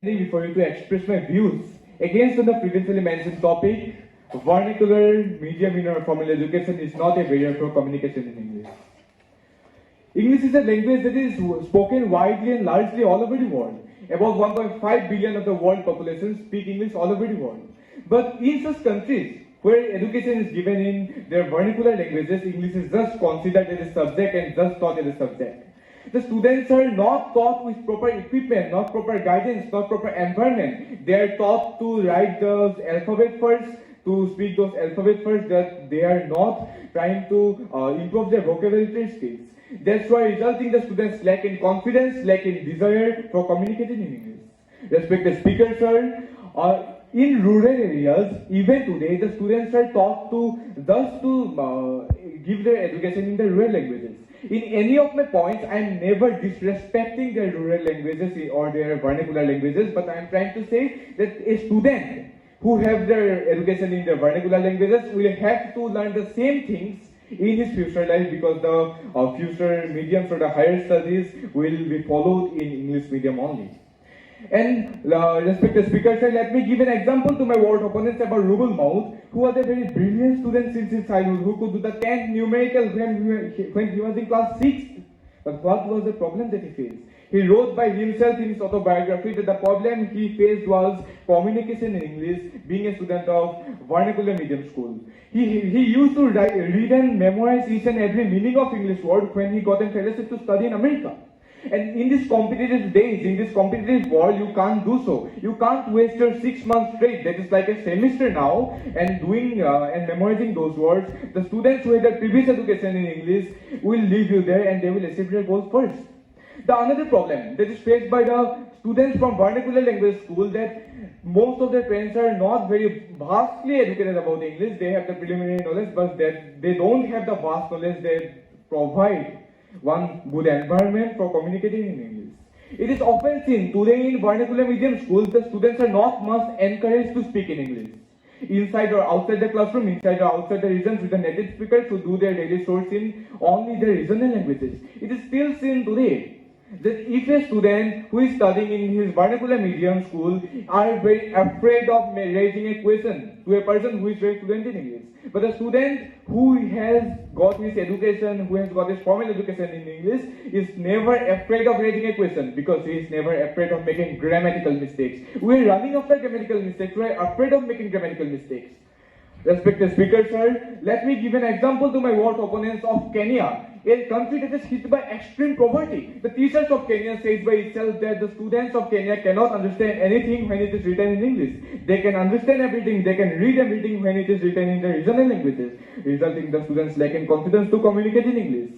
Before you to express my views against the previously mentioned topic, vernacular, medium, or formal education is not a barrier for communication in English. English is a language that is spoken widely and largely all over the world. About 1.5 billion of the world population speak English all over the world. But in such countries where education is given in their vernacular languages, English is just considered as a subject and just taught as a subject. The students are not taught with proper equipment, not proper guidance, not proper environment. They are taught to write the alphabet first, to speak those alphabet first, that they are not trying to improve their vocabulary skills. That's why resulting the students lack in confidence, lack in desire for communicating in English. Respected speakers, sir, in rural areas, even today, the students are taught to give their education in the rural languages. In any of my points, I am never disrespecting their rural languages or their vernacular languages, but I am trying to say that a student who have their education in their vernacular languages will have to learn the same things in his future life, because the future mediums or the higher studies will be followed in English medium only. And respected speakers, let me give an example to my ward opponents about Rubel Maud, who was a very brilliant student since his childhood, who could do the 10th numerical when he was in class 6. But what was the problem that he faced? He wrote by himself in his autobiography that the problem he faced was communication in English, being a student of vernacular medium school. He used to read and memorize each and every meaning of English word when he got a fellowship to study in America. And in these competitive days, in this competitive world, you can't do so. You can't waste your 6 months straight, that is like a semester now, and doing and memorizing those words. The students who had their previous education in English will leave you there and they will achieve their goals first. The another problem that is faced by the students from vernacular language school, that most of their parents are not very vastly educated about English. They have the preliminary knowledge, but they don't have the vast knowledge. They provide one good environment for communicating in English. It is often seen today in vernacular medium schools, the students are not much encouraged to speak in English. Inside or outside the classroom, inside or outside the regions, with the native speakers who do their daily source in only their regional languages. It is still seen today that if a student who is studying in his vernacular medium school are very afraid of raising a question to a person who is very fluent in English. But a student who has got his education, who has got his formal education in English, is never afraid of raising a question, because he is never afraid of making grammatical mistakes. We are running after grammatical mistakes. We are afraid of making grammatical mistakes. Respected speakers, sir, let me give an example to my ward opponents of Kenya, a country that is hit by extreme poverty. The teachers of Kenya says by itself that the students of Kenya cannot understand anything when it is written in English. They can understand everything, they can read everything when it is written in their regional languages, resulting the students lacking confidence to communicate in English.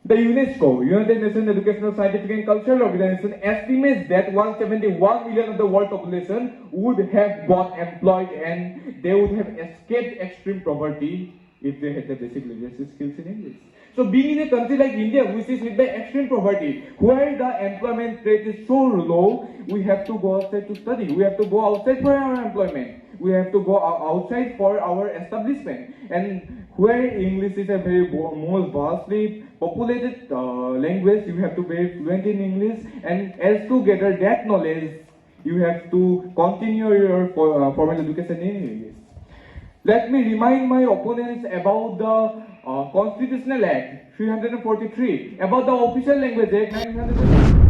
The UNESCO, United Nations Educational, Scientific and Cultural Organization, estimates that 171 million of the world population would have got employed and they would have escaped extreme poverty if they had the basic literacy skills in English. So being in a country like India, which is hit by extreme poverty, where the employment rate is so low, we have to go outside to study. We have to go outside for our employment. We have to go outside for our establishment. And where English is a very more vastly populated language, you have to be fluent in English. And as to gather that knowledge, you have to continue your formal education in English. Let me remind my opponents about the Constitutional Act 343, about the Official Language Act 900.